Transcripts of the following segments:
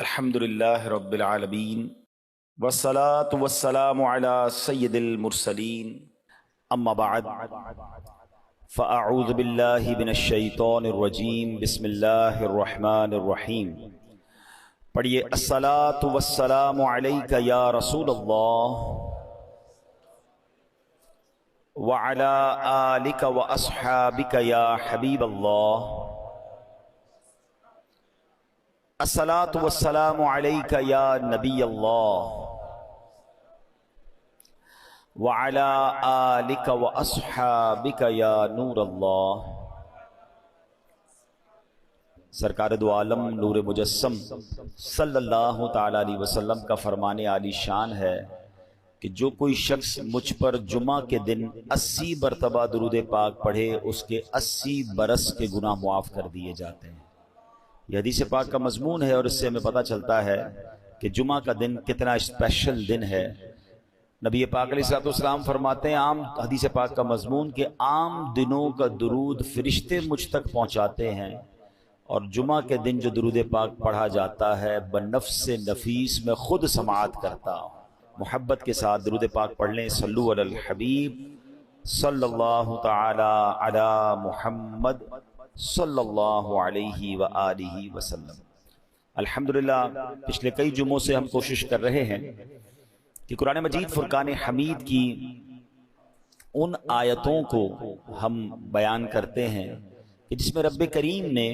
الحمدللہ رب العالمین والصلاة والسلام علی سید المرسلین اما بعد فاعوذ باللہ من الشیطان الرجیم بسم اللہ الرحمن الرحیم۔ پڑھیے الصلاة والسلام علیک یا رسول اللہ وعلی آلک واصحابک یا حبیب اللہ۔ الصلاة والسلام علیک یا نبی اللہ وعلی آلک واصحابک یا نور اللہ۔ سرکار دو عالم نور مجسم صلی اللہ تعالی علیہ وسلم کا فرمان عالی شان ہے کہ جو کوئی شخص مجھ پر جمعہ کے دن 80 مرتبہ درود پاک پڑھے اس کے 80 برس کے گناہ معاف کر دیے جاتے ہیں۔ یہ حدیث پاک کا مضمون ہے اور اس سے ہمیں پتہ چلتا ہے کہ جمعہ کا دن کتنا اسپیشل دن ہے۔ نبی پاک علیہ السلام فرماتے ہیں عام حدیث پاک کا مضمون کہ عام دنوں کا درود فرشتے مجھ تک پہنچاتے ہیں، اور جمعہ کے دن جو درود پاک پڑھا جاتا ہے بنفس نفیس میں خود سماعت کرتا ہوں۔ محبت کے ساتھ درود پاک پڑھ لیں۔ صلو علی الحبیب صلی اللہ تعالی علی محمد صلی اللہ علیہ وآلہ وسلم۔ الحمدللہ پچھلے کئی جمعوں سے ہم کوشش کر رہے ہیں کہ قرآن مجید فرقان حمید کی ان آیتوں کو ہم بیان کرتے ہیں کہ جس میں رب کریم نے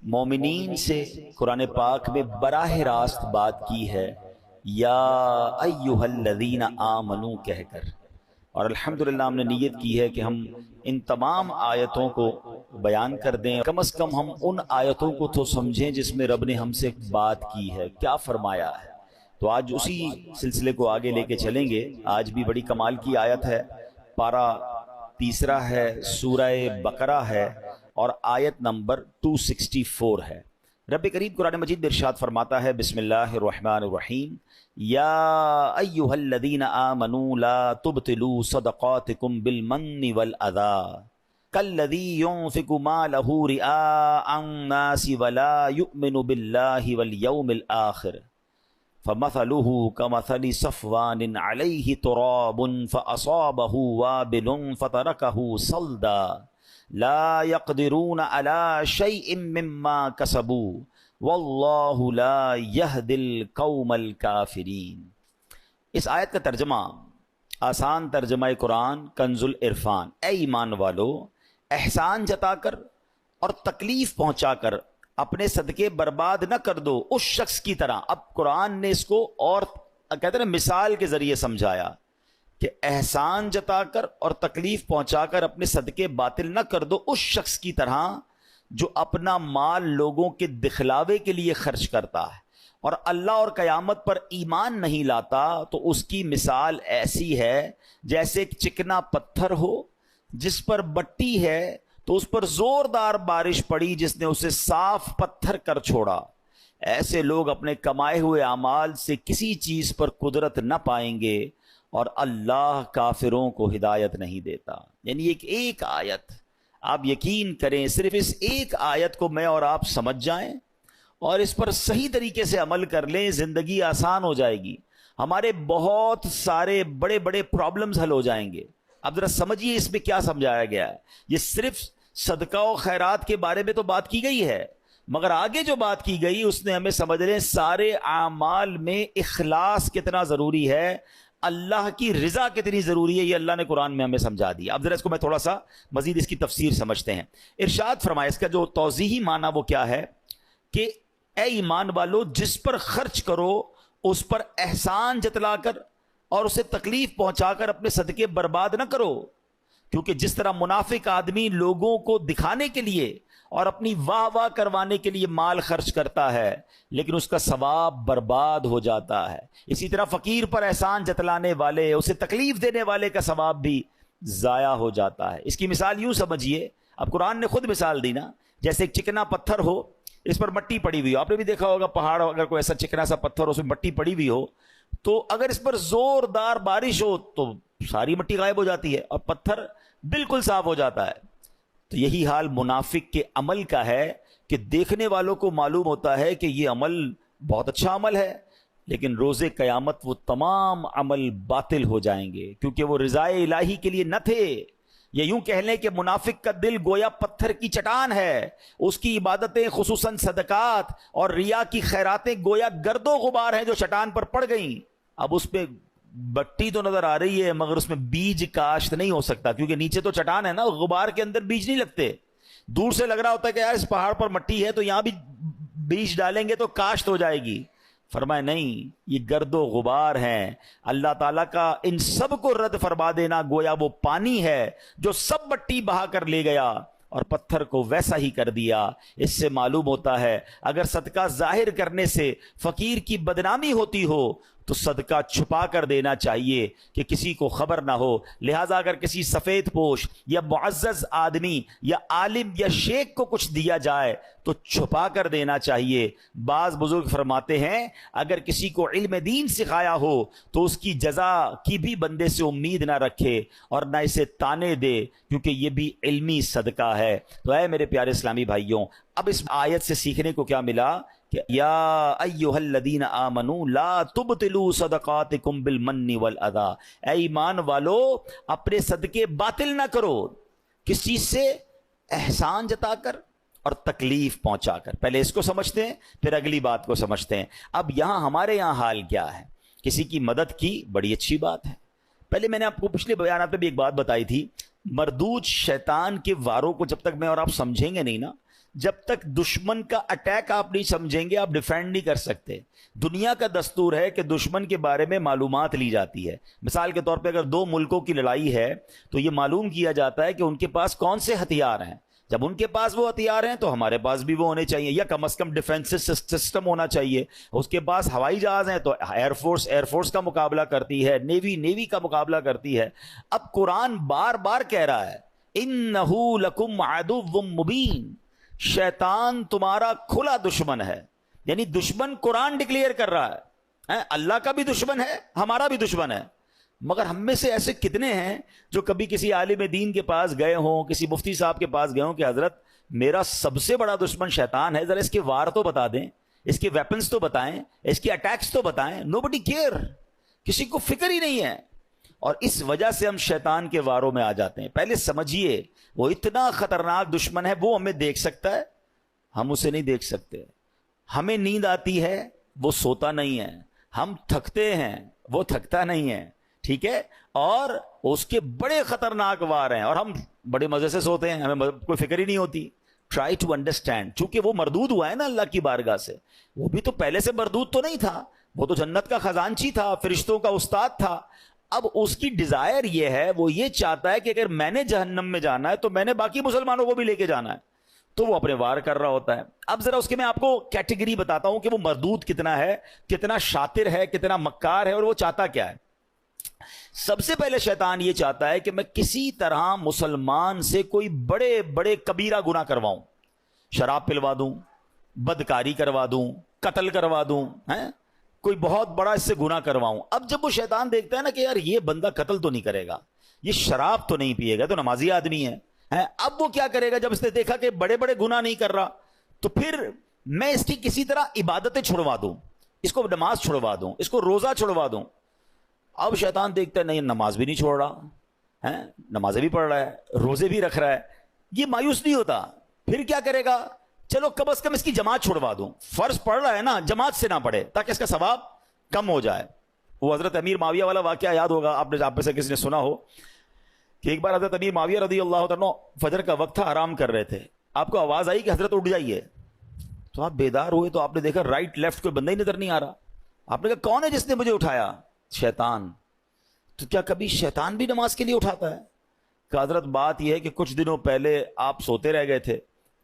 مومنین سے قرآن پاک میں براہ راست بات کی ہے، یا ایہا الذین آمنو کہہ کر، اور الحمدللہ ہم نے نیت کی ہے کہ ہم ان تمام آیتوں کو بیان کر دیں، کم از کم ہم ان آیتوں کو تو سمجھیں جس میں رب نے ہم سے بات کی ہے، کیا فرمایا ہے۔ تو آج اسی سلسلے کو آگے لے کے چلیں گے۔ آج بھی بڑی کمال کی آیت ہے، پارہ 3 ہے، سورہ بقرہ ہے اور آیت نمبر 264 ہے۔ رب کریم قرآن مجید میں ارشاد فرماتا ہے، بسم اللہ الرحمن الرحیم، یا ایہا الذین آمنوا لا تبطلوا صدقاتکم بالمن والأذی کالذی ينفق مالہ رئاء الناس ولا یؤمن باللہ والیوم الآخر فمثلہ کمثل صفوان علیہ تراب فأصابہ وابل فترکہ صلدا لا يقدرون على شيء مما كسبوا واللہ لا يهدي القوم الكافرین۔ اس آیت کا ترجمہ، آسان ترجمہ قرآن کنز العرفان، اے ایمان والو احسان جتا کر اور تکلیف پہنچا کر اپنے صدقے برباد نہ کر دو اس شخص کی طرح۔ اب قرآن نے اس کو اور کہتے ہیں مثال کے ذریعے سمجھایا کہ احسان جتا کر اور تکلیف پہنچا کر اپنے صدقے باطل نہ کر دو اس شخص کی طرح جو اپنا مال لوگوں کے دکھلاوے کے لیے خرچ کرتا ہے اور اللہ اور قیامت پر ایمان نہیں لاتا، تو اس کی مثال ایسی ہے جیسے ایک چکنا پتھر ہو جس پر مٹی ہے تو اس پر زوردار بارش پڑی جس نے اسے صاف پتھر کر چھوڑا۔ ایسے لوگ اپنے کمائے ہوئے اعمال سے کسی چیز پر قدرت نہ پائیں گے اور اللہ کافروں کو ہدایت نہیں دیتا۔ یعنی ایک آیت، آپ یقین کریں صرف اس ایک آیت کو میں اور آپ سمجھ جائیں اور اس پر صحیح طریقے سے عمل کر لیں، زندگی آسان ہو جائے گی، ہمارے بہت سارے بڑے بڑے پرابلمز حل ہو جائیں گے۔ اب ذرا سمجھیے اس میں کیا سمجھایا گیا ہے۔ یہ صرف صدقہ و خیرات کے بارے میں تو بات کی گئی ہے، مگر آگے جو بات کی گئی اس نے ہمیں سمجھ لیں سارے اعمال میں اخلاص کتنا ضروری ہے، اللہ کی رضا کتنی ضروری ہے، یہ اللہ نے قرآن میں ہمیں سمجھا دیا۔ اب ذرا اس کو میں تھوڑا سا مزید اس کی تفسیر سمجھتے ہیں۔ ارشاد فرمایا، اس کا جو توضیحی معنی وہ کیا ہے کہ اے ایمان والو جس پر خرچ کرو اس پر احسان جتلا کر اور اسے تکلیف پہنچا کر اپنے صدقے برباد نہ کرو، کیونکہ جس طرح منافق آدمی لوگوں کو دکھانے کے لیے اور اپنی واہ واہ کروانے کے لیے مال خرچ کرتا ہے لیکن اس کا ثواب برباد ہو جاتا ہے، اسی طرح فقیر پر احسان جتلانے والے، اسے تکلیف دینے والے کا ثواب بھی ضائع ہو جاتا ہے۔ اس کی مثال یوں سمجھیے، اب قرآن نے خود مثال دی نا، جیسے ایک چکنا پتھر ہو، اس پر مٹی پڑی ہوئی ہو، آپ نے بھی دیکھا ہوگا پہاڑ اگر کوئی ایسا چکنا سا پتھر ہو اس میں مٹی پڑی ہوئی ہو تو اگر اس پر زوردار بارش ہو تو ساری مٹی غائب ہو جاتی ہے اور پتھر بالکل صاف ہو جاتا ہے۔ تو یہی حال منافق کے عمل کا ہے کہ دیکھنے والوں کو معلوم ہوتا ہے کہ یہ عمل بہت اچھا عمل ہے، لیکن روز قیامت وہ تمام عمل باطل ہو جائیں گے، کیونکہ وہ رضائے الہی کے لیے نہ تھے۔ یا یوں کہہ لیں کہ منافق کا دل گویا پتھر کی چٹان ہے، اس کی عبادتیں خصوصاً صدقات اور ریا کی خیراتیں گویا گرد و غبار ہیں جو چٹان پر پڑ گئیں۔ اب اس پہ بٹی تو نظر آ رہی ہے مگر اس میں بیج کاشت نہیں ہو سکتا، کیونکہ نیچے تو چٹان ہے نا، غبار کے اندر بیج نہیں لگتے۔ دور سے لگ رہا ہوتا ہے کہ یار اس پہاڑ پر مٹی ہے تو یہاں بھی بیج ڈالیں گے تو کاشت ہو جائے گی۔ فرمائے نہیں، یہ گرد و غبار ہیں۔ اللہ تعالیٰ کا ان سب کو رد فرما دینا گویا وہ پانی ہے جو سب مٹی بہا کر لے گیا اور پتھر کو ویسا ہی کر دیا۔ اس سے معلوم ہوتا ہے اگر صدقہ ظاہر کرنے سے فقیر کی بدنامی ہوتی ہو تو صدقہ چھپا کر دینا چاہیے کہ کسی کو خبر نہ ہو۔ لہٰذا اگر کسی سفید پوش یا معزز آدمی یا عالم یا شیخ کو کچھ دیا جائے تو چھپا کر دینا چاہیے۔ بعض بزرگ فرماتے ہیں اگر کسی کو علم دین سکھایا ہو تو اس کی جزا کی بھی بندے سے امید نہ رکھے اور نہ اسے تانے دے، کیونکہ یہ بھی علمی صدقہ ہے۔ تو اے میرے پیارے اسلامی بھائیوں، اب اس آیت سے سیکھنے کو کیا ملا کہ یا ایھا الذین آمنوا لا تبطلوا صدقاتکم بالمن والاذی، اے ایمان والو اپنے صدقے باطل نہ کرو۔ کس چیز سے؟ احسان جتا کر اور تکلیف پہنچا کر۔ پہلے اس کو سمجھتے ہیں پھر اگلی بات کو سمجھتے ہیں۔ اب یہاں ہمارے یہاں حال کیا ہے؟ کسی کی مدد کی بڑی اچھی بات ہے۔ پہلے میں نے آپ کو پچھلے بیانات میں بھی ایک بات بتائی تھی، مردود شیطان کے واروں کو جب تک میں اور آپ سمجھیں گے نہیں نا، جب تک دشمن کا اٹیک آپ نہیں سمجھیں گے آپ ڈیفینڈ نہیں کر سکتے۔ دنیا کا دستور ہے کہ دشمن کے بارے میں معلومات لی جاتی ہے۔ مثال کے طور پہ اگر دو ملکوں کی لڑائی ہے تو یہ معلوم کیا جاتا ہے کہ ان کے پاس کون سے ہتھیار ہیں۔ جب ان کے پاس وہ ہتھیار ہیں تو ہمارے پاس بھی وہ ہونے چاہیے، یا کم از کم ڈیفینس سسٹم ہونا چاہیے۔ اس کے پاس ہوائی جہاز ہیں تو ایئر فورس کا مقابلہ کرتی ہے، نیوی کا مقابلہ کرتی ہے۔ اب قرآن بار بار کہہ رہا ہے اِنَّهُ لَكُمْ عَدُوٌّ مُّبِينٌ، شیطان تمہارا کھلا دشمن ہے۔ یعنی دشمن قرآن ڈکلیئر کر رہا ہے، اللہ کا بھی دشمن ہے، ہمارا بھی دشمن ہے۔ مگر ہم میں سے ایسے کتنے ہیں جو کبھی کسی عالم دین کے پاس گئے ہوں، کسی مفتی صاحب کے پاس گئے ہوں کہ حضرت میرا سب سے بڑا دشمن شیطان ہے، ذرا اس کے وار تو بتا دیں، اس کے ویپنز تو بتائیں، اس کے اٹیکس تو بتائیں۔ نوبڈی کیئر، کسی کو فکر ہی نہیں ہے، اور اس وجہ سے ہم شیطان کے واروں میں آ جاتے ہیں۔ پہلے سمجھیے وہ اتنا خطرناک دشمن ہے، وہ ہمیں دیکھ سکتا ہے، ہم اسے نہیں دیکھ سکتے۔ ہمیں نیند آتی ہے، وہ سوتا نہیں ہے۔ ہم تھکتے ہیں، وہ تھکتا نہیں ہے، ٹھیک ہے؟ اور اس کے بڑے خطرناک وار ہیں اور ہم بڑے مزے سے سوتے ہیں، ہمیں کوئی فکر ہی نہیں ہوتی۔ ٹرائی ٹو انڈرسٹینڈ، چونکہ وہ مردود ہوا ہے نا اللہ کی بارگاہ سے، وہ بھی تو پہلے سے مردود تو نہیں تھا، وہ تو جنت کا خزانچی تھا، فرشتوں کا استاد تھا۔ اب اس کی ڈیزائر یہ ہے، وہ یہ چاہتا ہے کہ اگر میں نے جہنم میں جانا ہے تو میں نے باقی مسلمانوں کو بھی لے کے جانا ہے، تو وہ اپنے وار کر رہا ہوتا ہے۔ اب ذرا اس کے میں آپ کو کیٹیگری بتاتا ہوں کہ وہ مردود کتنا ہے، کتنا شاطر ہے، کتنا مکار ہے، اور وہ چاہتا کیا ہے۔ سب سے پہلے شیطان یہ چاہتا ہے کہ میں کسی طرح مسلمان سے کوئی بڑے بڑے کبیرہ گناہ کرواؤں، شراب پلوا دوں، بدکاری کروا دوں، قتل کروا دوں، کوئی بہت بڑا اس سے گناہ کرواؤں۔ اب جب وہ شیطان دیکھتا ہے نا کہ یار یہ بندہ قتل تو نہیں کرے گا، یہ شراب تو نہیں پیے گا، تو نمازی آدمی ہے، اب وہ کیا کرے گا؟ جب اس نے دیکھا کہ بڑے بڑے گناہ نہیں کر رہا تو پھر میں اس کی کسی طرح عبادتیں چھڑوا دوں، اس کو نماز چھڑوا دوں، اس کو روزہ چھڑوا دوں۔ اب شیطان دیکھتا ہے نہیں، نماز بھی نہیں چھوڑ رہا، نمازیں بھی پڑھ رہا ہے، روزے بھی رکھ رہا ہے، یہ مایوس نہیں ہوتا۔ پھر کیا کرے گا؟ چلو کم از کم اس کی جماعت چھڑوا دوں، فرض پڑھ رہا ہے نا، جماعت سے نہ پڑھے تاکہ اس کا ثواب کم ہو جائے۔ وہ حضرت امیر معاویہ والا واقعہ یاد ہوگا آپ میں سے کسی نے سنا ہو کہ ایک بار حضرت امیر معاویہ رضی اللہ عنہ فجر کا وقت تھا، آرام کر رہے تھے، آپ کو آواز آئی کہ حضرت اٹھ جائیے، تو آپ بیدار ہوئے تو آپ نے دیکھا رائٹ لیفٹ کوئی بندہ ہی نظر نہیں آ رہا۔ آپ نے کہا کون ہے جس نے مجھے اٹھایا؟ شیطان۔ تو کیا کبھی شیطان بھی نماز کے لیے اٹھاتا ہے؟ کہ حضرت بات یہ ہے کہ کچھ دنوں پہلے آپ سوتے رہ گئے تھے،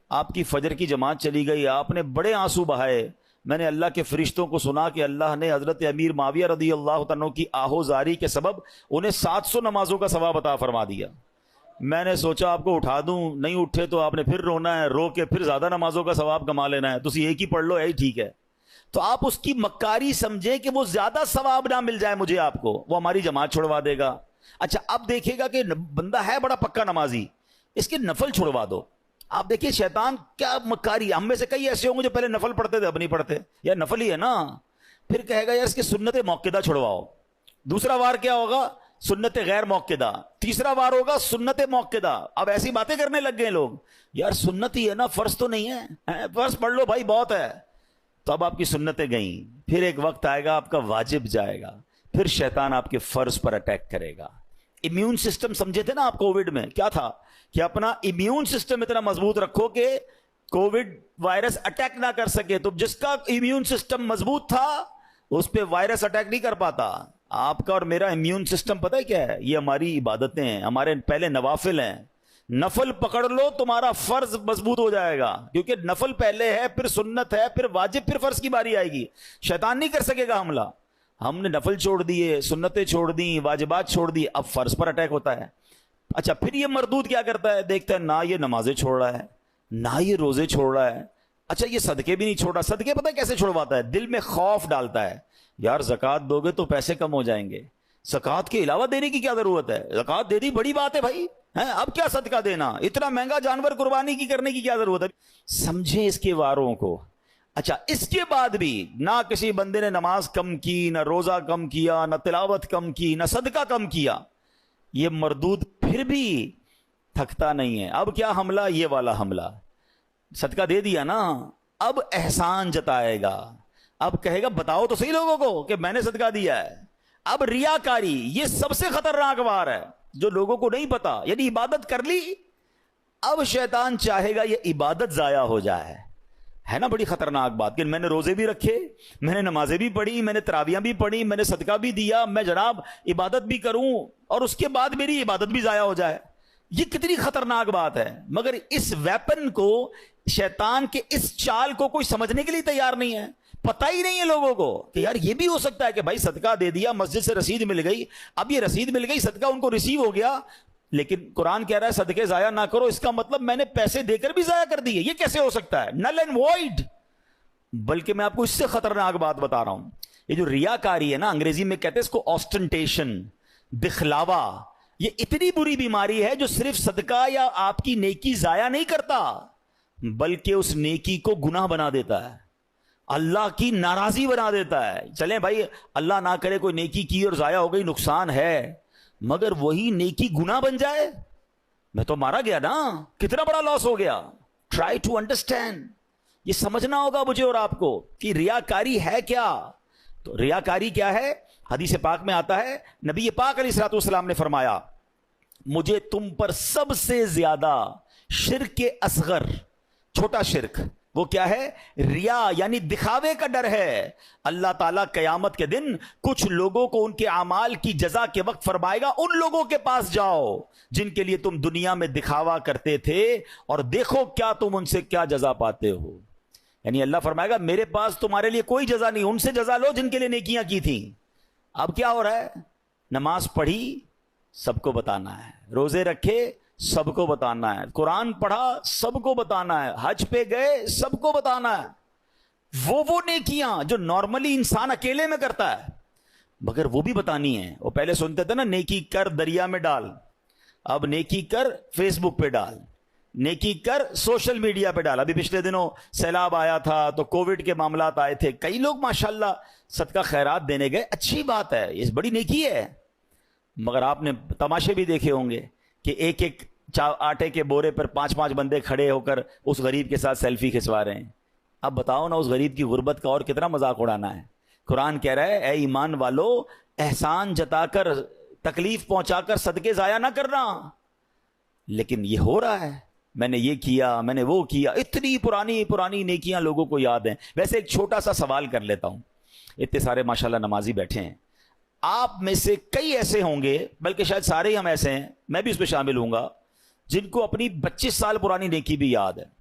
آپ کی فجر کی جماعت چلی گئی، آپ نے بڑے آنسو بہائے، میں نے اللہ کے فرشتوں کو سنا کہ اللہ نے حضرت امیر معاویہ رضی اللہ عنہ کی آہوزاری کے سبب انہیں 700 نمازوں کا ثواب عطا فرما دیا۔ میں نے سوچا آپ کو اٹھا دوں، نہیں اٹھے تو آپ نے پھر رونا ہے، رو کے پھر زیادہ نمازوں کا ثواب کما لینا ہے، تو اسی ایک ہی پڑھ لو، یہی ٹھیک ہے۔ تو آپ اس کی مکاری سمجھیں کہ وہ زیادہ ثواب نہ مل جائے مجھے، آپ کو وہ ہماری جماعت چھڑوا دے گا۔ اچھا اب دیکھے گا کہ بندہ ہے بڑا پکا نمازی، اس کے نفل چھڑوا دو، آپ دیکھیے شیطان کیا مکاری. ہم میں سے کئی ایسے ہوں گے جو پہلے نفل پڑھتے تھے اب نہیں پڑھتے, یا نفل ہی ہے نا, پھر کہے گا یار اس کی سنت موقدہ چھڑواؤ. دوسرا وار کیا ہوگا؟ سنت غیر موقدہ. تیسرا وار ہوگا سنت موقدہ. اب ایسی باتیں کرنے لگ گئے لوگ, یار سنت ہی ہے نا, فرض تو نہیں ہے, فرض پڑھ لو بھائی بہت ہے. تو اب آپ کی سنتیں گئیں, پھر ایک وقت آئے گا آپ کا واجب جائے گا, پھر شیطان آپ کے فرض پر اٹیک کرے گا. امیون سسٹم سمجھے تھے نا آپ کووڈ میں, کیا تھا کہ اپنا امیون سسٹم اتنا مضبوط رکھو کہ کووڈ وائرس اٹیک نہ کر سکے. تو جس کا امیون سسٹم مضبوط تھا اس پہ وائرس اٹیک نہیں کر پاتا. آپ کا اور میرا امیون سسٹم پتہ ہے کیا ہے؟ یہ ہماری عبادتیں ہیں, ہمارے پہلے نوافل ہیں. نفل پکڑ لو تمہارا فرض مضبوط ہو جائے گا, کیونکہ نفل پہلے ہے, پھر سنت ہے, پھر واجب, پھر فرض کی باری آئے گی. شیطان نہیں کر سکے گا حملہ. ہم نے نفل چھوڑ دیے, سنتیں چھوڑ دی, واجبات چھوڑ دی, اب فرض پر اٹیک ہوتا ہے. اچھا پھر یہ مردود کیا کرتا ہے؟ دیکھتا ہے نہ یہ نمازیں چھوڑ رہا ہے, نہ یہ روزے چھوڑ رہا ہے, اچھا یہ صدقے بھی نہیں چھوڑ رہا. صدقے پتہ ہے کیسے چھوڑواتا ہے؟ دل میں خوف ڈالتا ہے, یار زکوٰۃ دو گے تو پیسے کم ہو جائیں گے, زکوٰۃ کے علاوہ دینے کی کیا ضرورت ہے, زکوٰۃ دے دی بڑی بات ہے بھائی, اب کیا صدقہ دینا, اتنا مہنگا جانور قربانی کی کرنے کی کیا ضرورت ہے. سمجھیں اس کے واروں کو. اچھا اس کے بعد بھی نہ کسی بندے نے نماز کم کی, نہ روزہ کم کیا, نہ تلاوت کم کی, نہ صدقہ کم کیا, یہ مردود پھر بھی تھکتا نہیں ہے. اب کیا حملہ؟ یہ والا حملہ. صدقہ دے دیا نا, اب احسان جتائے گا, اب کہے گا بتاؤ تو صحیح لوگوں کو کہ میں نے صدقہ دیا ہے. اب ریاکاری یہ سب سے خطرناک وار ہے جو لوگوں کو نہیں پتا. یعنی عبادت کر لی, اب شیطان چاہے گا یہ عبادت ضائع ہو جائے. ہے نا بڑی خطرناک بات کہ میں نے روزے بھی رکھے, میں نے نمازیں بھی پڑھی, میں نے تراویحیں بھی پڑھی, میں نے صدقہ بھی دیا, میں جناب عبادت بھی کروں, اور اس کے بعد میری عبادت بھی ضائع ہو جائے. یہ کتنی خطرناک بات ہے. مگر اس ویپن کو, شیطان کے اس چال کو کوئی سمجھنے کے لیے تیار نہیں ہے. پتہ ہی نہیں ہے لوگوں کو کہ یار یہ بھی ہو سکتا ہے کہ بھائی صدقہ دے دیا, مسجد سے رسید مل گئی, اب یہ رسید مل گئی, صدقہ ان کو ریسیو ہو گیا, لیکن قرآن کہہ رہا ہے صدقے ضائع نہ کرو, اس کا مطلب میں نے پیسے دے کر بھی ضائع کر دیے. یہ کیسے ہو سکتا ہے؟ Null and void. بلکہ میں آپ کو اس سے خطرناک بات بتا رہا ہوں. یہ جو ریاکاری ہے نا, انگریزی میں کہتے ہیں اس کو آسٹنٹیشن, دکھلاوا, یہ اتنی بری بیماری ہے جو صرف صدقہ یا آپ کی نیکی ضائع نہیں کرتا بلکہ اس نیکی کو گناہ بنا دیتا ہے, اللہ کی ناراضی بنا دیتا ہے. چلیں بھائی اللہ نہ کرے کوئی نیکی کی اور ضائع ہو گئی, نقصان ہے, مگر وہی نیکی گناہ بن جائے, میں تو مارا گیا نا, کتنا بڑا لاس ہو گیا. ٹرائی ٹو انڈرسٹینڈ, یہ سمجھنا ہوگا مجھے اور آپ کو کہ ریاکاری ہے کیا. تو ریاکاری کیا ہے؟ حدیث پاک میں آتا ہے, نبی پاک علیہ الصلوۃ والسلام نے فرمایا مجھے تم پر سب سے زیادہ شرک اصغر, چھوٹا شرک, وہ کیا ہے؟ ریا, یعنی دکھاوے کا ڈر ہے. اللہ تعالیٰ قیامت کے دن کچھ لوگوں کو ان کے اعمال کی جزا کے وقت فرمائے گا ان لوگوں کے پاس جاؤ جن کے لیے تم دنیا میں دکھاوا کرتے تھے اور دیکھو کیا تم ان سے کیا جزا پاتے ہو. یعنی اللہ فرمائے گا میرے پاس تمہارے لیے کوئی جزا نہیں, ان سے جزا لو جن کے لیے نیکیاں کی تھیں. اب کیا ہو رہا ہے؟ نماز پڑھی سب کو بتانا ہے, روزے رکھے سب کو بتانا ہے, قرآن پڑھا سب کو بتانا ہے, حج پہ گئے سب کو بتانا ہے. وہ نیکیاں جو نارملی انسان اکیلے میں کرتا ہے مگر وہ بھی بتانی ہے. وہ پہلے سنتے تھے نا نیکی کر دریا میں ڈال, اب نیکی کر فیس بک پہ ڈال, نیکی کر سوشل میڈیا پہ ڈال. ابھی پچھلے دنوں سیلاب آیا تھا تو کووڈ کے معاملات آئے تھے, کئی لوگ ماشاءاللہ صدقہ خیرات دینے گئے, اچھی بات ہے, یہ بڑی نیکی ہے. مگر آپ نے تماشے بھی دیکھے ہوں گے کہ ایک ایک آٹے کے بورے پر 5-5 بندے کھڑے ہو کر اس غریب کے ساتھ سیلفی کھنچوا رہے ہیں. اب بتاؤ نا اس غریب کی غربت کا اور کتنا مذاق اڑانا ہے. قرآن کہہ رہا ہے اے ایمان والو احسان جتا کر, تکلیف پہنچا کر صدقے ضائع نہ کرنا. لیکن یہ ہو رہا ہے, میں نے یہ کیا, میں نے وہ کیا, اتنی پرانی پرانی نیکیاں لوگوں کو یاد ہیں. ویسے ایک چھوٹا سا سوال کر لیتا ہوں, اتنے سارے ماشاءاللہ نمازی بیٹھے ہیں, آپ میں سے کئی ایسے ہوں گے, بلکہ شاید سارے ہی ہم ایسے ہیں, میں بھی اس پہ شامل ہوں گا, جن کو اپنی 25 سال پرانی نیکی بھی یاد ہے.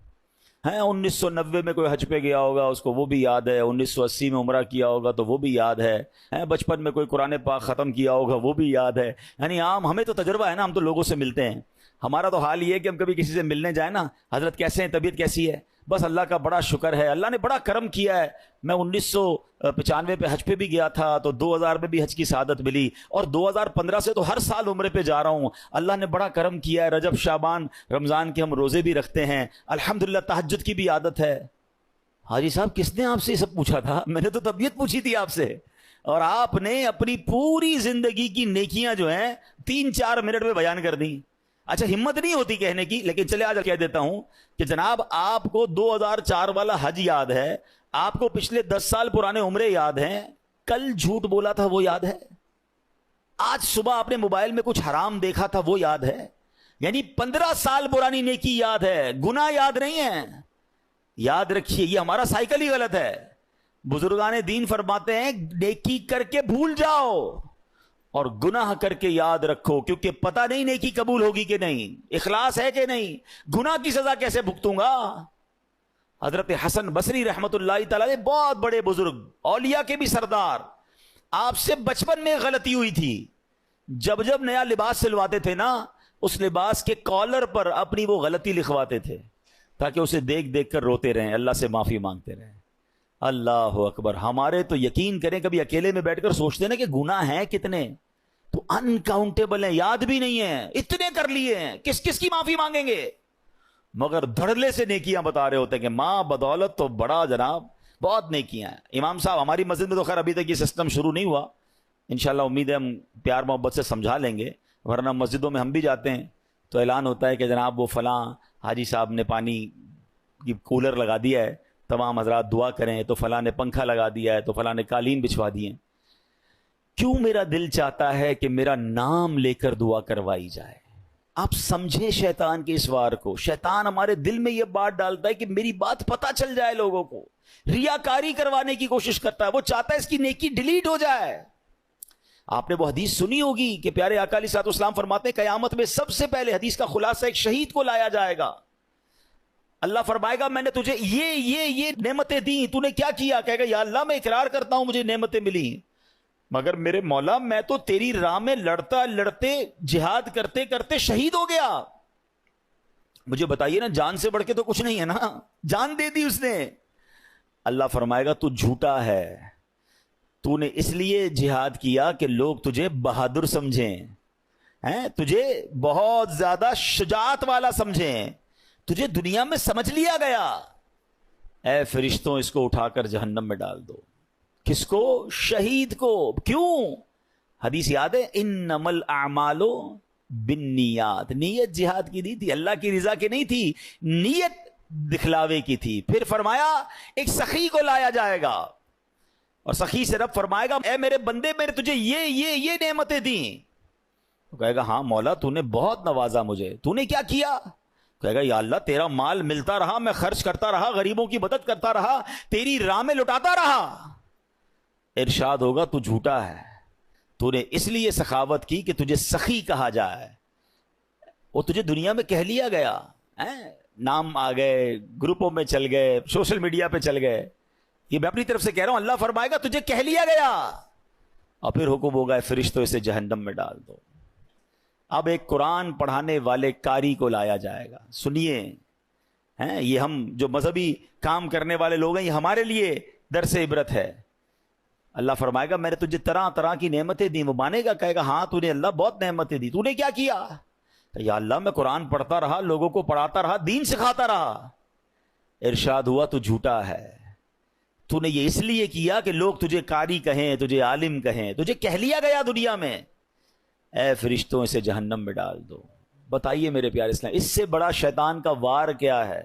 1990 میں کوئی حج پہ گیا ہوگا اس کو وہ بھی یاد ہے, 1980 میں عمرہ کیا ہوگا تو وہ بھی یاد ہے, بچپن میں کوئی قرآن پاک ختم کیا ہوگا وہ بھی یاد ہے. یعنی عام ہمیں تو تجربہ ہے نا, ہم تو لوگوں سے ملتے ہیں. ہمارا تو حال یہ ہے کہ ہم کبھی کسی سے ملنے جائیں نا, حضرت کیسے ہیں, طبیعت کیسی ہے, بس اللہ کا بڑا شکر ہے, اللہ نے بڑا کرم کیا ہے. میں 1995 پہ حج پہ بھی گیا تھا تو 2000 میں بھی حج کی سعادت ملی, اور 2015 سے تو ہر سال عمرے پہ جا رہا ہوں. اللہ نے بڑا کرم کیا ہے, رجب شعبان رمضان کے ہم روزے بھی رکھتے ہیں, الحمدللہ تہجد کی بھی عادت ہے. حاجی صاحب کس نے آپ سے یہ سب پوچھا تھا؟ میں نے تو طبیعت پوچھی تھی آپ سے, اور آپ نے اپنی پوری زندگی کی نیکیاں جو ہیں 3-4 منٹ میں بیان کر دی. اچھا ہمت نہیں ہوتی کہنے کی, لیکن چلے آج کہہ دیتا ہوں کہ جناب آپ کو 2004 والا حج یاد ہے, آپ کو پچھلے 10 سال پرانے عمرے یاد ہیں, کل جھوٹ بولا تھا وہ یاد ہے, آج صبح آپ نے موبائل میں کچھ حرام دیکھا تھا وہ یاد ہے, یعنی 15 سال پرانی نیکی یاد ہے, گناہ یاد نہیں ہے. یاد رکھیے یہ ہمارا سائیکل ہی غلط ہے. بزرگان دین فرماتے ہیں نیکی کر کے بھول جاؤ اور گناہ کر کے یاد رکھو, کیونکہ پتہ نہیں نیکی قبول ہوگی کہ نہیں, اخلاص ہے کہ نہیں, گناہ کی سزا کیسے بھگتوں گا. حضرت حسن بصری رحمت اللہ تعالی بہت بڑے بزرگ, اولیاء کے بھی سردار, آپ سے بچپن میں غلطی ہوئی تھی. جب جب نیا لباس سلواتے تھے نا, اس لباس کے کالر پر اپنی وہ غلطی لکھواتے تھے تاکہ اسے دیکھ دیکھ کر روتے رہیں, اللہ سے معافی مانگتے رہیں. اللہ اکبر. ہمارے تو یقین کریں کبھی اکیلے میں بیٹھ کر سوچتے نا کہ گناہ ہیں کتنے, تو انکاؤنٹیبل ہیں, یاد بھی نہیں ہیں, اتنے کر لیے ہیں, کس کس کی معافی مانگیں گے. مگر دھڑلے سے نیکیاں بتا رہے ہوتے ہیں کہ ماں بدولت تو بڑا جناب بہت نیکیاں ہیں. امام صاحب ہماری مسجد میں تو خیر ابھی تک یہ سسٹم شروع نہیں ہوا, انشاءاللہ امید ہے ہم پیار محبت سے سمجھا لیں گے, ورنہ مسجدوں میں ہم بھی جاتے ہیں تو اعلان ہوتا ہے کہ جناب وہ فلاں حاجی صاحب نے پانی کی کولر لگا دیا ہے, تمام حضرات دعا کریں, تو فلاں نے پنکھا لگا دیا ہے, تو فلاں نے قالین بچھوا دیے. کیوں میرا دل چاہتا ہے کہ میرا نام لے کر دعا کروائی جائے. آپ سمجھیں شیطان کے اس وار کو. شیطان ہمارے دل میں یہ بات ڈالتا ہے کہ میری بات پتہ چل جائے لوگوں کو, ریاکاری کروانے کی کوشش کرتا ہے, وہ چاہتا ہے اس کی نیکی ڈیلیٹ ہو جائے. آپ نے وہ حدیث سنی ہوگی کہ پیارے آقا علیہ الصلوۃ والسلام فرماتے ہیں قیامت میں سب سے پہلے, حدیث کا خلاصہ, ایک شہید کو لایا جائے گا. اللہ فرمائے گا میں نے تجھے یہ نعمتیں دیں, تو نے کیا کیا؟ کہے گا یا اللہ میں اقرار کرتا ہوں مجھے نعمتیں ملی, مگر میرے مولا میں تو تیری راہ میں لڑتے جہاد کرتے کرتے شہید ہو گیا. مجھے بتائیے نا, جان سے بڑھ کے تو کچھ نہیں ہے نا, جان دے دی اس نے. اللہ فرمائے گا تو جھوٹا ہے, تو نے اس لیے جہاد کیا کہ لوگ تجھے بہادر سمجھیں, تجھے بہت زیادہ شجاعت والا سمجھیں, تجھے دنیا میں سمجھ لیا گیا. اے فرشتوں اس کو اٹھا کر جہنم میں ڈال دو. کس کو؟ شہید کو. کیوں؟ حدیث یاد ہے, انما الاعمال بالنیات. نیت جہاد کی نہیں تھی, اللہ کی رضا کی نہیں تھی, نیت دکھلاوے کی تھی. پھر فرمایا ایک سخی کو لایا جائے گا, اور سخی سے رب فرمائے گا اے میرے بندے میں نے تجھے یہ نعمتیں دیں. تو کہے گا ہاں مولا تو نے بہت نوازا مجھے, تو نے کیا کیا؟ کہے گا یا اللہ تیرا مال ملتا رہا, میں خرچ کرتا رہا, غریبوں کی مدد کرتا رہا, تیری راہ میں لٹاتا رہا. ارشاد ہوگا تو جھوٹا ہے, تو نے اس لیے سخاوت کی کہ تجھے سخی کہا جائے, وہ تجھے دنیا میں کہہ لیا گیا, نام آ گئے, گروپوں میں چل گئے, سوشل میڈیا پہ چل گئے. یہ میں اپنی طرف سے کہہ رہا ہوں, اللہ فرمائے گا تجھے کہہ لیا گیا, اور پھر حکم ہوگا فرشتوں اسے جہنم میں ڈال دو. اب ایک قرآن پڑھانے والے قاری کو لایا جائے گا. سنیے, یہ ہم جو مذہبی کام کرنے والے لوگ ہیں یہ ہمارے لیے درس عبرت ہے. اللہ فرمائے گا میں نے تجھے طرح طرح کی نعمتیں دی. وہ مانے گا, کہے گا ہاں تو نے اللہ بہت نعمتیں دی, تو نے کیا کیا؟ یا اللہ میں قرآن پڑھتا رہا, لوگوں کو پڑھاتا رہا, دین سکھاتا رہا. ارشاد ہوا تو جھوٹا ہے, تو نے یہ اس لیے کیا کہ لوگ تجھے قاری کہیں, تجھے عالم کہیں, تجھے کہہ لیا گیا دنیا میں. اے فرشتوں اسے جہنم میں ڈال دو. بتائیے میرے پیارے اسلام, اس سے بڑا شیطان کا وار کیا ہے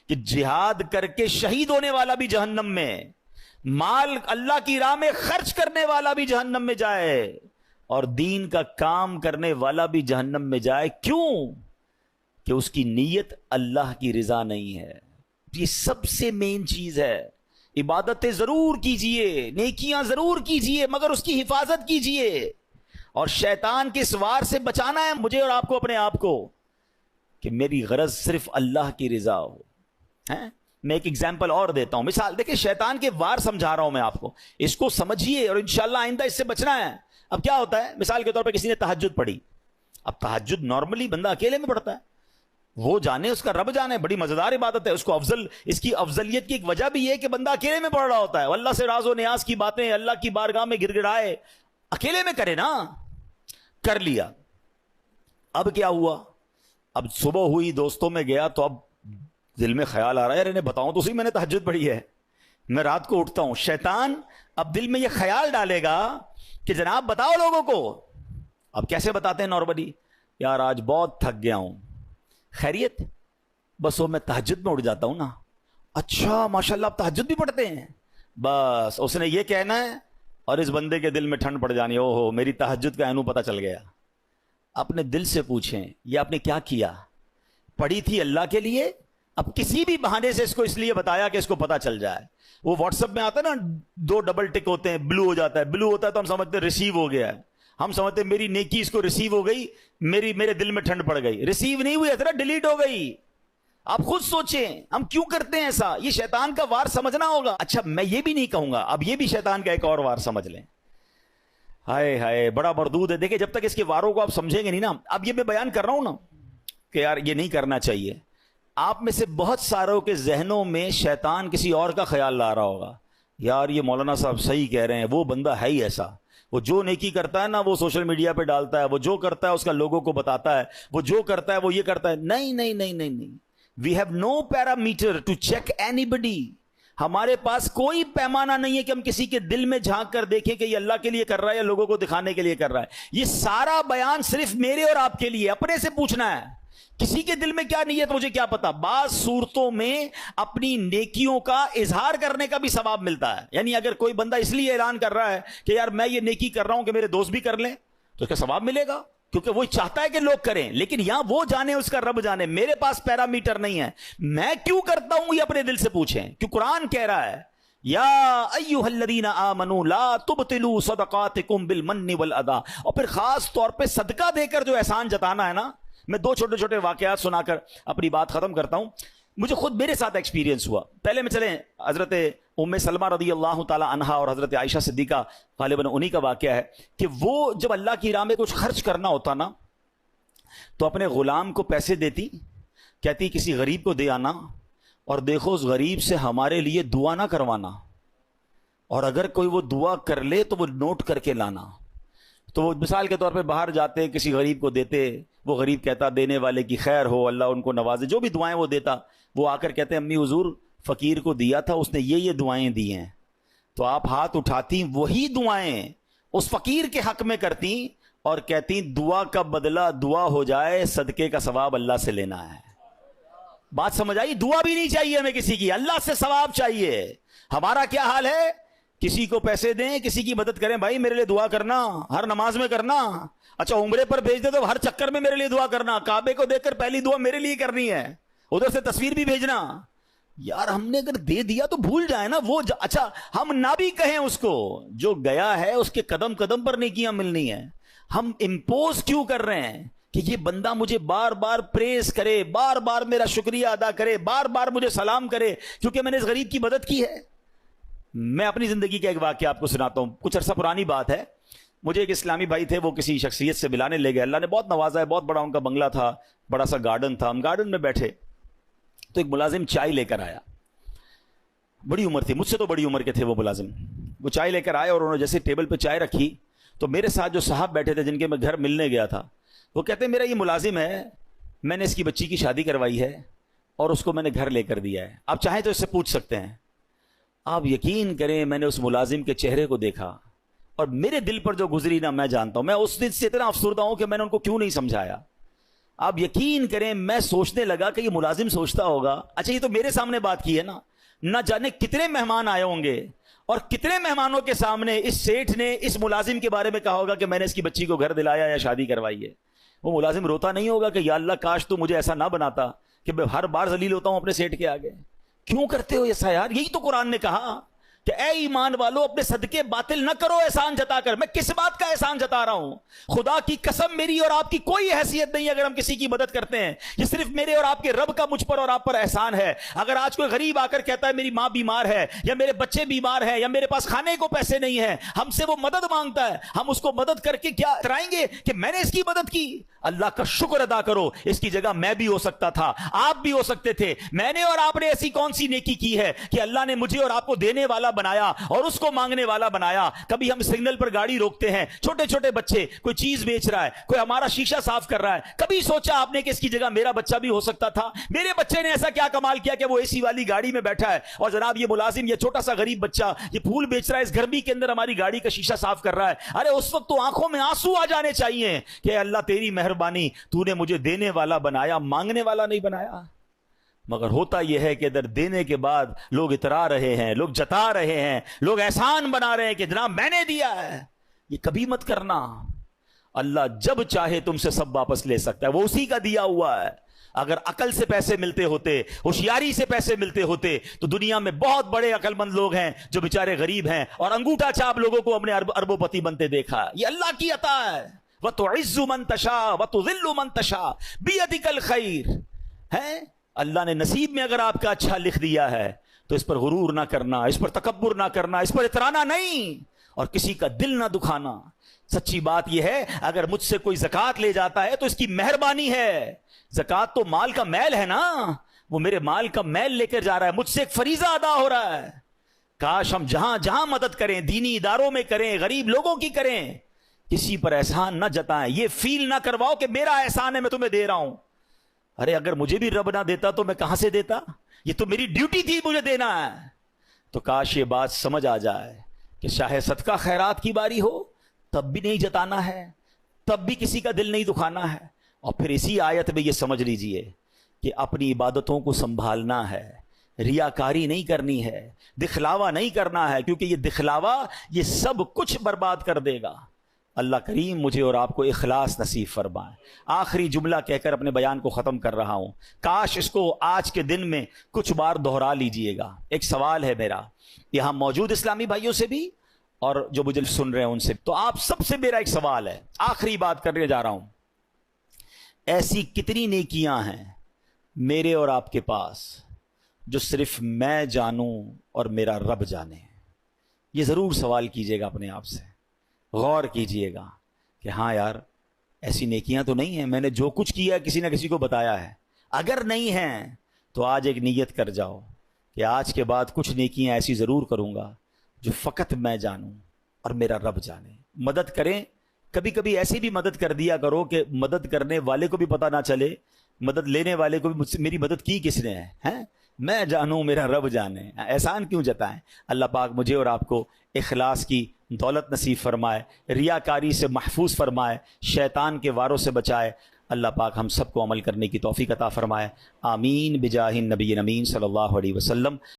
کہ جہاد کر کے شہید ہونے والا بھی جہنم میں, مال اللہ کی راہ میں خرچ کرنے والا بھی جہنم میں جائے, اور دین کا کام کرنے والا بھی جہنم میں جائے. کیوں؟ کہ اس کی نیت اللہ کی رضا نہیں ہے. یہ سب سے مین چیز ہے. عبادتیں ضرور کیجئے, نیکیاں ضرور کیجئے, مگر اس کی حفاظت کیجئے. اور شیطان کے سوار سے بچانا ہے مجھے اور آپ کو, اپنے آپ کو, کہ میری غرض صرف اللہ کی رضا ہو. میں ایک ایگزامپل اور دیتا ہوں, مثال دیکھیں, شیطان کے وار سمجھا رہا ہوں میں آپ کو, اس کو سمجھیے اور انشاءاللہ آئندہ اس سے بچنا ہے. اب کیا ہوتا ہے, مثال کے طور پہ کسی نے تہجد پڑھی. اب تہجد نارملی بندہ اکیلے میں پڑھتا ہے, وہ جانے، اس کا رب جانے. بڑی مزیدار عبادت ہے. اس کو اس کی افضلیت کی ایک وجہ بھی یہ کہ بندہ اکیلے میں پڑھ رہا ہوتا ہے. اللہ سے راز و نیاز کی باتیں اللہ کی بارگاہ میں گر گڑائے اکیلے میں کرے نا. کر لیا. اب کیا ہوا؟ اب صبح ہوئی، دوستوں میں گیا تو اب دل میں خیال آ رہا ہے یار انہیں بتاؤں تو صحیح میں نے تہجد پڑھی ہے، میں رات کو اٹھتا ہوں. شیطان اب دل میں یہ خیال ڈالے گا کہ جناب بتاؤ لوگوں کو. اب کیسے بتاتے ہیں نارملی؟ یار آج بہت تھک گیا ہوں. خیریت؟ بس وہ میں تہجد میں اٹھ جاتا ہوں نا. اچھا ماشاءاللہ آپ تہجد بھی پڑھتے ہیں؟ بس اس نے یہ کہنا ہے اور اس بندے کے دل میں ٹھنڈ پڑ جانی. او ہو میری تہجد کا اینو پتہ چل گیا. اپنے دل سے پوچھیں یہ آپ نے کیا کیا؟ پڑھی تھی اللہ کے لیے، اب کسی بھی بہانے سے اس کو اس لیے بتایا کہ اس کو پتہ چل جائے. وہ واٹس ایپ میں آتا ہے نا 2 ڈبل ٹک ہوتے ہیں، بلو ہو جاتا ہے. بلو ہوتا ہے تو ہم سمجھتے ہیں ریسیو ہو گیا ہے، ہم سمجھتے ہیں میری نیکی اس کو ریسیو ہو گئی، میرے دل میں ٹھنڈ پڑ گئی. ریسیو نہیں ہوئی، ذرا ڈیلیٹ ہو گئی. آپ خود سوچیں ہم کیوں کرتے ہیں ایسا. یہ شیطان کا وار سمجھنا ہوگا. اچھا میں یہ بھی نہیں کہوں گا، اب یہ بھی شیطان کا ایک اور وار سمجھ لیں. ہائے ہائے بڑا مردود ہے. دیکھیں جب تک اس کے واروں کو آپ سمجھیں گے نہیں نا. اب یہ میں بیان کر رہا ہوں نا کہ یار یہ نہیں کرنا چاہیے. آپ میں سے بہت ساروں کے ذہنوں میں شیطان کسی اور کا خیال لا رہا ہوگا. یار یہ مولانا صاحب صحیح کہہ رہے ہیں، وہ بندہ ہے ہی ایسا، وہ جو نیکی کرتا ہے نا وہ سوشل میڈیا پہ ڈالتا ہے، وہ جو کرتا ہے اس کا لوگوں کو بتاتا ہے، وہ جو کرتا ہے وہ یہ کرتا ہے. نہیں نہیں نہیں نہیں نہیں. We have no parameter to check anybody. ہمارے پاس کوئی پیمانہ نہیں ہے کہ ہم کسی کے دل میں جھانک کر دیکھیں کہ یہ اللہ کے لیے کر رہا ہے یا لوگوں کو دکھانے کے لیے کر رہا ہے. یہ سارا بیان صرف میرے اور آپ کے لیے، اپنے سے پوچھنا ہے. کسی کے دل میں کیا نیت مجھے کیا پتا. بعض صورتوں میں اپنی نیکیوں کا اظہار کرنے کا بھی ثواب ملتا ہے. یعنی اگر کوئی بندہ اس لیے اعلان کر رہا ہے کہ یار میں یہ نیکی کر رہا ہوں کہ میرے دوست بھی کر لیں تو اس کا ثواب ملے گا، کیونکہ وہ چاہتا ہے کہ لوگ کریں. لیکن یہاں وہ جانے اس کا رب جانے، میرے پاس پیرامیٹر نہیں ہے. میں کیوں کرتا ہوں یہ اپنے دل سے پوچھیں. کیوں قرآن کہہ رہا ہے یا ایھا الذین آمنوا لا تبطلوا صدقاتکم بالمن والاذی. اور پھر خاص طور پہ صدقہ دے کر جو احسان جتانا ہے نا. میں 2 چھوٹے چھوٹے واقعات سنا کر اپنی بات ختم کرتا ہوں. مجھے خود میرے ساتھ ایکسپیرینس ہوا. پہلے میں چلیں حضرت ام سلمہ رضی اللہ تعالی عنہا اور حضرت عائشہ صدیقہ غالباً انہی کا واقعہ ہے کہ وہ جب اللہ کی راہ میں کچھ خرچ کرنا ہوتا نا تو اپنے غلام کو پیسے دیتی، کہتی کسی غریب کو دے آنا اور دیکھو اس غریب سے ہمارے لیے دعا نہ کروانا، اور اگر کوئی وہ دعا کر لے تو وہ نوٹ کر کے لانا. تو وہ مثال کے طور پہ باہر جاتے کسی غریب کو دیتے، وہ غریب کہتا دینے والے کی خیر ہو، اللہ ان کو نوازے، جو بھی دعائیں وہ دیتا. وہ آ کر کہتے امی حضور فقیر کو دیا تھا اس نے یہ دعائیں دی ہیں. تو آپ ہاتھ اٹھاتی وہی دعائیں اس فقیر کے حق میں کرتی اور کہتی دعا کا بدلہ دعا ہو جائے، صدقے کا ثواب اللہ سے لینا ہے. بات سمجھ آئی؟ دعا بھی نہیں چاہیے ہمیں کسی کی، اللہ سے ثواب چاہیے. ہمارا کیا حال ہے؟ کسی کو پیسے دیں، کسی کی مدد کریں، بھائی میرے لیے دعا کرنا، ہر نماز میں کرنا. اچھا عمرے پر بھیج دے تو ہر چکر میں میرے لیے دعا کرنا. کعبے کو دیکھ کر پہلی دعا میرے لیے کرنی ہے، ادھر سے تصویر بھی بھیجنا. یار ہم نے اگر دے دیا تو بھول جائے نا وہ اچھا ہم نہ بھی کہیں اس کو، جو گیا ہے اس کے قدم قدم پر نیکیاں ملنی ہے. ہم امپوز کیوں کر رہے ہیں کہ یہ بندہ مجھے بار بار پریز کرے، بار بار میرا شکریہ ادا کرے، بار بار مجھے سلام کرے کیونکہ میں نے اس غریب کی مدد کی ہے. میں اپنی زندگی کا ایک واقعہ آپ کو سناتا ہوں. کچھ عرصہ پرانی بات ہے. مجھے ایک اسلامی بھائی تھے، وہ کسی شخصیت سے ملانے لے گئے. اللہ نے بہت نوازا ہے، بہت بڑا ان کا بنگلہ تھا، بڑا سا گارڈن تھا. ہم گارڈن میں بیٹھے تو ایک ملازم چائے لے کر آیا. بڑی عمر تھی، مجھ سے تو بڑی عمر کے تھے وہ ملازم. وہ چائے لے کر آئے اور انہوں نے جیسے ٹیبل پہ چائے رکھی تو میرے ساتھ جو صاحب بیٹھے تھے جن کے میں گھر ملنے گیا تھا وہ کہتے ہیں میرا یہ ملازم ہے، میں نے اس کی بچی کی شادی کروائی ہے اور اس کو میں نے گھر لے کر دیا ہے، آپ چاہیں تو اس سے پوچھ سکتے ہیں. آپ یقین کریں میں نے اس ملازم کے چہرے کو دیکھا اور میرے دل پر جو گزری نا میں جانتا ہوں. میں اس دن سے اتنا افسردہ ہوں کہ میں نے ان کو کیوں نہیں سمجھایا. آپ یقین کریں میں سوچنے لگا کہ یہ ملازم سوچتا ہوگا اچھا یہ تو میرے سامنے بات کی ہے نا، نہ جانے کتنے مہمان آئے ہوں گے اور کتنے مہمانوں کے سامنے اس سیٹھ نے اس ملازم کے بارے میں کہا ہوگا کہ میں نے اس کی بچی کو گھر دلایا یا شادی کروائی ہے. وہ ملازم روتا نہیں ہوگا کہ یا اللہ کاش تو مجھے ایسا نہ بناتا کہ میں ہر بار ذلیل ہوتا ہوں اپنے سیٹھ کے آگے. کیوں کرتے ہو ایسا یار؟ یہی تو قرآن نے کہا کہ اے ایمان والو اپنے صدقے باطل نہ کرو احسان جتا کر. میں کس بات کا احسان جتا رہا ہوں؟ خدا کی قسم میری اور آپ کی کوئی حیثیت نہیں اگر ہم کسی کی مدد کرتے ہیں. یہ صرف میرے اور آپ کے رب کا مجھ پر اور آپ پر احسان ہے. اگر آج کوئی غریب آ کر کہتا ہے میری ماں بیمار ہے یا میرے بچے بیمار ہیں یا میرے پاس کھانے کو پیسے نہیں ہیں, ہم سے وہ مدد مانگتا ہے, ہم اس کو مدد کر کے کیا اترائیں گے کہ میں نے اس کی مدد کی؟ اللہ کا شکر ادا کرو, اس کی جگہ میں بھی ہو سکتا تھا, آپ بھی ہو سکتے تھے. میں نے اور آپ نے ایسی کون سی نیکی کی ہے کہ اللہ نے مجھے اور آپ کو دینے والا بنایا اور اس کو مانگنے والا بنایا؟ کبھی ہم سگنل پر گاڑی روکتے ہیں, چھوٹے چھوٹے بچے کوئی چیز بیچ رہا ہے, کوئی ہمارا شیشہ صاف کر رہا ہے, کبھی سوچا آپ نے کہ اس کی جگہ میرا بچہ بھی ہو سکتا تھا؟ میرے بچے نے ایسا کیا کمال کیا کہ وہ اے سی والی گاڑی میں بیٹھا ہے اور جناب یہ ملازم, یہ چھوٹا سا غریب بچہ یہ پھول بیچ رہا ہے, اس گرمی کے اندر ہماری گاڑی کا شیشہ صاف کر رہا ہے. ارے اس وقت تو آنکھوں میں آنسو آ جانے چاہیے کہ اللہ تیری مہربانی, تو نے مجھے دینے والا بنایا, مانگنے والا نہیں بنایا. مگر ہوتا یہ ہے کہ ادھر دینے کے بعد لوگ اترا رہے ہیں, لوگ جتا رہے ہیں, لوگ احسان بنا رہے ہیں کہ جناب میں نے دیا ہے. یہ کبھی مت کرنا. اللہ جب چاہے تم سے سب واپس لے سکتا ہے, وہ اسی کا دیا ہوا ہے. اگر عقل سے پیسے ملتے ہوتے, ہوشیاری سے پیسے ملتے ہوتے, تو دنیا میں بہت بڑے عقل مند لوگ ہیں جو بیچارے غریب ہیں اور انگوٹھا چھاپ لوگوں کو اپنے اربوں پتی بنتے دیکھا. یہ اللہ کی عطا ہے. وَتُعِزُّ مَن تَشَاءُ وَتُذِلُّ مَن تَشَاءُ بِيَدِكَ الْخَيْرُ. ہے اللہ نے نصیب میں اگر آپ کا اچھا لکھ دیا ہے تو اس پر غرور نہ کرنا, اس پر تکبر نہ کرنا, اس پر اترانا نہیں اور کسی کا دل نہ دکھانا. سچی بات یہ ہے اگر مجھ سے کوئی زکوٰۃ لے جاتا ہے تو اس کی مہربانی ہے. زکوٰۃ تو مال کا میل ہے نا, وہ میرے مال کا میل لے کر جا رہا ہے, مجھ سے ایک فریضہ ادا ہو رہا ہے. کاش ہم جہاں جہاں مدد کریں, دینی اداروں میں کریں, غریب لوگوں کی کریں, کسی پر احسان نہ جتائیں. یہ فیل نہ کرواؤ کہ میرا احسان ہے میں تمہیں دے رہا ہوں. ارے اگر مجھے بھی رب نہ دیتا تو میں کہاں سے دیتا؟ یہ تو میری ڈیوٹی تھی, مجھے دینا ہے. تو کاش یہ بات سمجھ آ جائے کہ چاہے صدقہ خیرات کی باری ہو تب بھی نہیں جتانا ہے, تب بھی کسی کا دل نہیں دکھانا ہے. اور پھر اسی آیت میں یہ سمجھ لیجئے کہ اپنی عبادتوں کو سنبھالنا ہے, ریاکاری نہیں کرنی ہے, دکھلاوا نہیں کرنا ہے, کیونکہ یہ دکھلاوا یہ سب کچھ برباد کر دے گا. اللہ کریم مجھے اور آپ کو اخلاص نصیب فرمائے. آخری جملہ کہہ کر اپنے بیان کو ختم کر رہا ہوں. کاش اس کو آج کے دن میں کچھ بار دہرا لیجئے گا. ایک سوال ہے میرا یہاں موجود اسلامی بھائیوں سے بھی اور جو مجھے سن رہے ہیں ان سے, تو آپ سب سے میرا ایک سوال ہے, آخری بات کرنے جا رہا ہوں. ایسی کتنی نیکیاں ہیں میرے اور آپ کے پاس جو صرف میں جانوں اور میرا رب جانے؟ یہ ضرور سوال کیجئے گا اپنے آپ سے, غور کیجئے گا کہ ہاں یار ایسی نیکیاں تو نہیں ہیں, میں نے جو کچھ کیا کسی نہ کسی کو بتایا ہے. اگر نہیں ہیں تو آج ایک نیت کر جاؤ کہ آج کے بعد کچھ نیکیاں ایسی ضرور کروں گا جو فقط میں جانوں اور میرا رب جانے. مدد کریں, کبھی کبھی ایسی بھی مدد کر دیا کرو کہ مدد کرنے والے کو بھی پتہ نہ چلے, مدد لینے والے کو بھی مجھ سے میری مدد کی کس نے ہے, میں جانوں میرا رب جانے. احسان کیوں جتائیں؟ اللہ پاک مجھے اور آپ کو اخلاص کی دولت نصیب فرمائے, ریاکاری سے محفوظ فرمائے, شیطان کے واروں سے بچائے. اللہ پاک ہم سب کو عمل کرنے کی توفیق عطا فرمائے. آمین بجاہ النبی امین صلی اللہ علیہ وسلم.